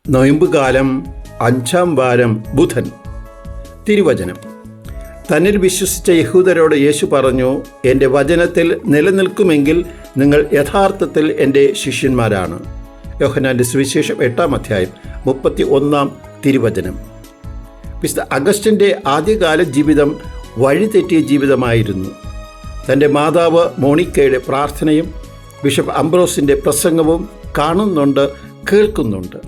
നൊയമ്പുകാലം 5-ാം വാരം ബുധൻ. തിരുവചനം. തന്നിൽ വിശ്വസിച്ച യഹൂദരോട് യേശു പറഞ്ഞു, എൻ്റെ വചനത്തിൽ നിലനിൽക്കുമെങ്കിൽ നിങ്ങൾ യഥാർത്ഥത്തിൽ എൻ്റെ ശിഷ്യന്മാരാണ്. യോഹന്നാൻ്റെ സുവിശേഷം 8-ാം അധ്യായം 31-ാം തിരുവചനം. വിശുദ്ധ അഗസ്റ്റിൻ്റെ ആദ്യകാല ജീവിതം വഴിതെറ്റിയ ജീവിതമായിരുന്നു. തൻ്റെ മാതാവ് മോണിക്കയുടെ പ്രാർത്ഥനയും ബിഷപ്പ് അംബ്രോസിൻ്റെ പ്രസംഗവും കാണുന്നുണ്ട്, കേൾക്കുന്നുണ്ട്.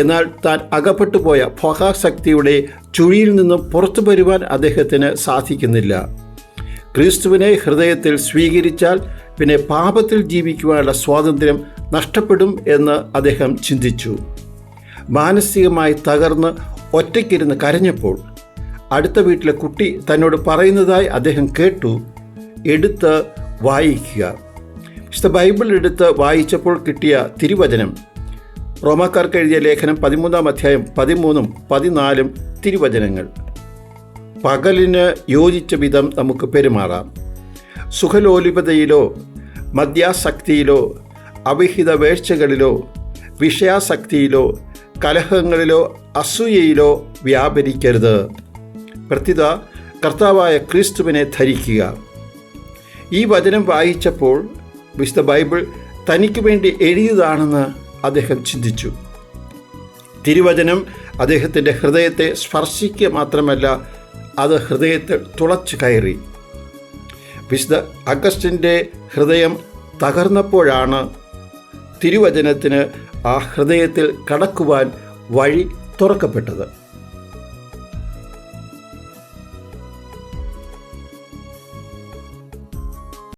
എന്നാൽ താൻ അകപ്പെട്ടുപോയ ഭോഗാസക്തിയുടെ ചുഴിയിൽ നിന്നും പുറത്തു വരുവാൻ അദ്ദേഹത്തിന് സാധിക്കുന്നില്ല. ക്രിസ്തുവിനെ ഹൃദയത്തിൽ സ്വീകരിച്ചാൽ പിന്നെ പാപത്തിൽ ജീവിക്കുവാനുള്ള സ്വാതന്ത്ര്യം നഷ്ടപ്പെടും എന്ന് അദ്ദേഹം ചിന്തിച്ചു. മാനസികമായി തകർന്ന് ഒറ്റയ്ക്കിരുന്ന് കരഞ്ഞപ്പോൾ അടുത്ത വീട്ടിലെ കുട്ടി തന്നോട് പറയുന്നതായി അദ്ദേഹം കേട്ടു, എടുത്ത് വായിക്കുക. വിശുദ്ധ ബൈബിൾ എടുത്ത് വായിച്ചപ്പോൾ കിട്ടിയ തിരുവചനം റോമാക്കാർക്ക് എഴുതിയ ലേഖനം 13-ാം അധ്യായം 13-ഉം 14-ഉം തിരുവചനങ്ങൾ. പകലിന് യോജിച്ച വിധം നമുക്ക് പെരുമാറാം. സുഖലോലുപതയിലോ മദ്യാസക്തിയിലോ അവിഹിത വേഴ്ചകളിലോ വിഷയാസക്തിയിലോ കലഹങ്ങളിലോ അസൂയയിലോ വ്യാപരിക്കരുത്. പ്രത്യുത കർത്താവായ ക്രിസ്തുവിനെ ധരിക്കുക. ഈ വചനം വായിച്ചപ്പോൾ വിശുദ്ധ ബൈബിൾ തനിക്ക് വേണ്ടി എഴുതിയതാണെന്ന് അദ്ദേഹം ചിന്തിച്ചു. തിരുവചനം അദ്ദേഹത്തിൻ്റെ ഹൃദയത്തെ സ്പർശിക്കുക മാത്രമല്ല, അത് ഹൃദയത്തിൽ തുളച്ചു കയറി. വിശുദ്ധ അഗസ്റ്റിൻ്റെ ഹൃദയം തകർന്നപ്പോഴാണ് തിരുവചനത്തിന് ആ ഹൃദയത്തിൽ കടക്കുവാൻ വഴി തുറക്കപ്പെട്ടത്.